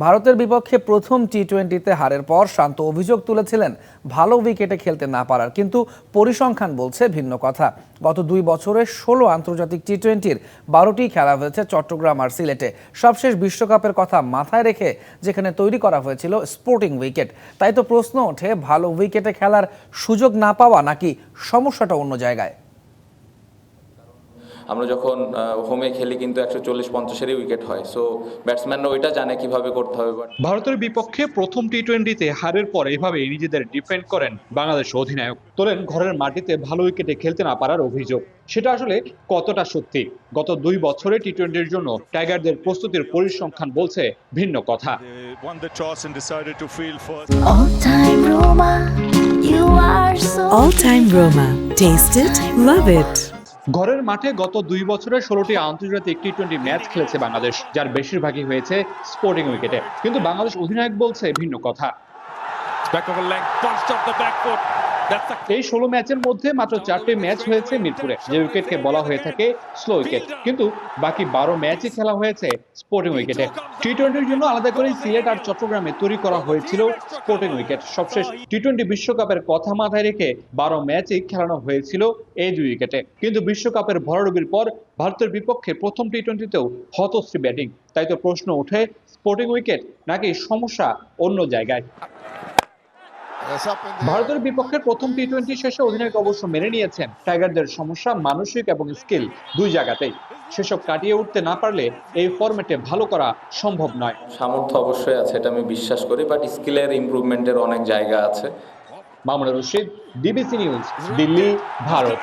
ভারতের বিপক্ষে প্রথম টি-20তে হারের পর শান্ত অভিযোগ তুলেছিলেন ভালো উইকেটে খেলতে না পারার, কিন্তু পরিসংখ্যান বলছে ভিন্ন কথা। গত 2 বছরে 16 আন্তর্জাতিক টি-20-র 12টি খেলা হয়েছে চট্টগ্রাম আর সিলেটে। সবশেষ বিশ্বকাপের কথা মাথায় রেখে যেখানে তৈরি করা হয়েছিল স্পোর্টিং উইকেট। তাই তো প্রশ্ন ওঠে, ভালো উইকেটে খেলার সুযোগ না পাওয়া নাকি সমস্যাটা অন্য জায়গায়? আমরা যখন হোমে খেলি কিন্তু 140-50-এরই উইকেট হয়, সো ব্যাটসম্যানরা ওইটা জানে কিভাবে করতে হবে। ভারতের বিপক্ষে প্রথম টি-20তে হারের পর এভাবে নিজেদের ডিফেন্ড করেন বাংলাদেশ অধিনায়ক। তোলেন ঘরের মাটিতে ভালো উইকেটে খেলতে না পারার অভিযোগ। সেটা আসলে কতটা সত্যি? গত 2 বছরে টি-20-র জন্য টাইগারদের প্রস্তুতির পরিসংখ্যান বলছে ভিন্ন কথা। All time Roma. Taste it, love it. ঘরের মাঠে গত 2 বছরে 16টি আন্তর্জাতিক টি-20 ম্যাচ খেলেছে বাংলাদেশ, যার বেশিরভাগই হয়েছে স্পোর্টিং উইকেটে। কিন্তু বাংলাদেশ অধিনায়ক বলছে ভিন্ন কথা। এই 16 ম্যাচের মধ্যে মাত্র 4টি ম্যাচ হয়েছে মিরপুরে, যে উইকেটকে বলা হয়ে থাকে স্লো উইকেট। কিন্তু বাকি 12 ম্যাচই খেলা হয়েছে স্পোর্টিং উইকেটে। টি-20-র জন্য আলাদা করে সিলেট আর চট্টগ্রামে তৈরি করা হয়েছিল স্পোর্টিং উইকেট। সবশেষ টি-20 বিশ্বকাপের কথা মাথায় রেখে 12 ম্যাচই খেলানো হয়েছিল এই 2 উইকেটে। কিন্তু বিশ্বকাপের ভরাডুবির পর ভারতের বিপক্ষে প্রথম টি-20তেও হতশ্রী ব্যাটিং। তাই তো প্রশ্ন ওঠে, স্পোর্টিং উইকেট নাকি সমস্যা অন্য জায়গায়? ভারতের বিপক্ষে প্রথম টি-20 শেষে অধিনায়ক অবশ্য মেনে নিয়েছেন টাইগারদের সমস্যা মানসিক এবং স্কিল দুই জায়গাতেই। সেসব কাটিয়ে উঠতে না পারলে এই ফরম্যাটে ভালো করা সম্ভব নয়। সামর্থ্য অবশ্যই আছে, এটা আমি বিশ্বাস করি, বাট স্কিলের ইমপ্রুভমেন্টের অনেক জায়গা আছে। Mamunur Rashid, DBC news, Delhi, Bharat.